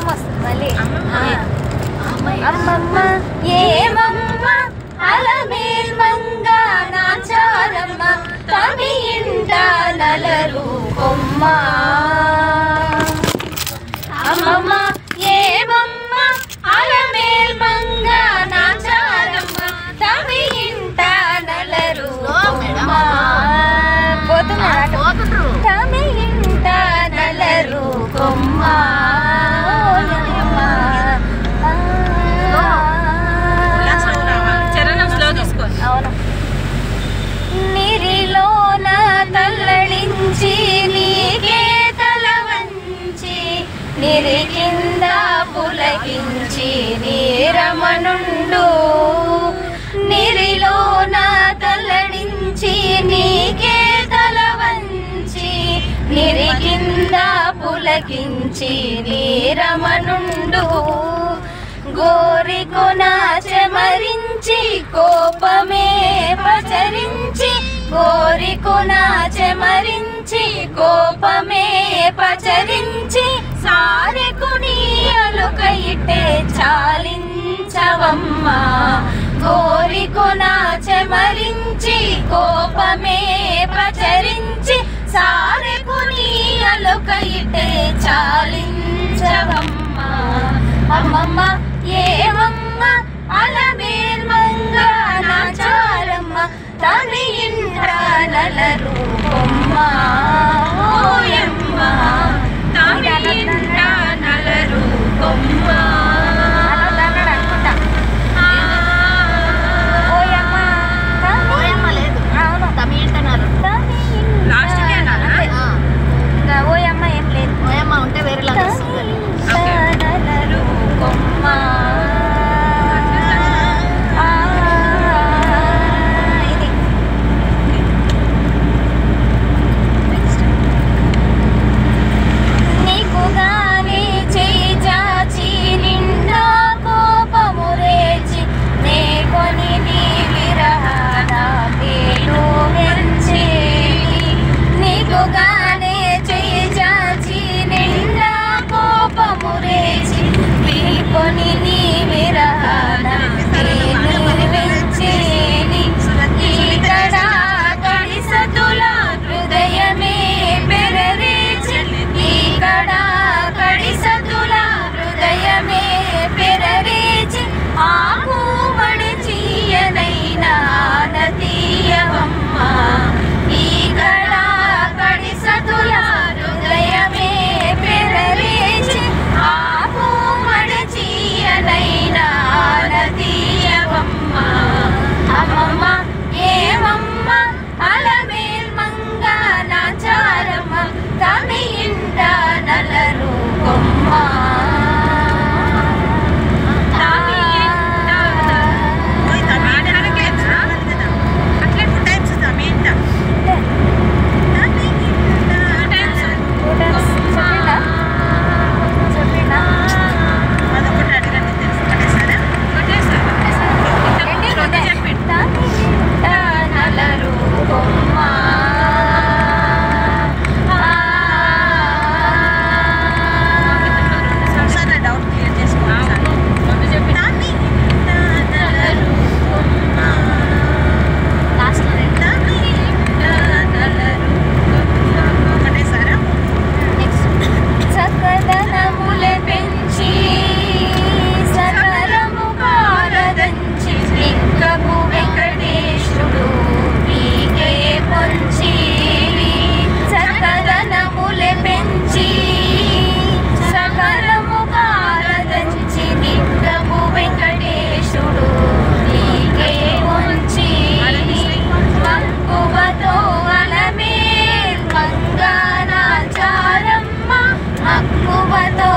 మళ్ళీ అమ్మమ్మ ఏమమ్మ అలమేల్ మంగ నాచారమ్మ తమి ఇంట నలరు కొమ్మ అమ్మమ్మ ఏమమ్మ అలమేల్ మంగ నాచారమ్మ తమి ఇంట నలరు కొమ్మ పోతున్నారు తమి ఇంట నలరు కొమ్మ నిరిలోన తల్లడించి నీకే తల వంచి నిరి కింద పులకించి నీరమనుండు నిరిలోన తల్లడించి నీకే తల వంచి నిరి కింద పులకించి నీరమనుండు గోరికొన చెమరించి కోపమే పచరించి గోరికొన చెమరించి కోపమే పచరించి సారెకుని అలుకయిటే చాలించవమ్మ గోరికొన చెమరించి కోపమే పచరించి సారెకుని అలుకయిటే చాలించవమ్మ అమ్మమ్మ ఏమమ్మ అలమేల్ మంగ నాచారమ్మ తమి ఇంట నలరు కొమ్మ ఓయమ్మ తమి ఇంట నలరు కొమ్మ ఓయమ్మ లేదు తమి ఇంట నలరు ఓయమ్మ ఏం లేదు ఓయమ్మ ఉంటే వేరేలా నలరు కొమ్మ నీకుగానే చేయి చాచి నిండా కోపము రేచి నే కొని నీ విరహాన పేరు వెంచేవి నీకుగానే చేయి చాచి నిండా కోపము రేచి నీ కొని నీ విరహాన పేరు వెంచేవి ఇక్కడ కడిసతుల హృదయమే పెరరేచి ఇక్కడ కడిసతుల హృదయమే పెరరేచి ఆకు మడిచీయనైనా నతీయవమ్మ ఇక్కడ కడిసతుల హృదయమే పెరరేచి ఆకు మడిచీయనైనా నతీయవమ్మ అమ్మమ్మ ఏమమ్మ అలమేల్ మంగ నాచారమ్మ తమి ఇంట నలరు కొమ్మ నలరు కొమ్మ సకదనములే పెంచి సకలము కారదంచి ఇంకకు వెంకటేశుడు నీకే పొంచి సకదనములే పెంచి సకలము కారదంచి ఇంకకు వెంకటేశుడు నీకే పొంచి మక్కువతో అలమేల్ మంగ నాచారమ్మ మక్కువతో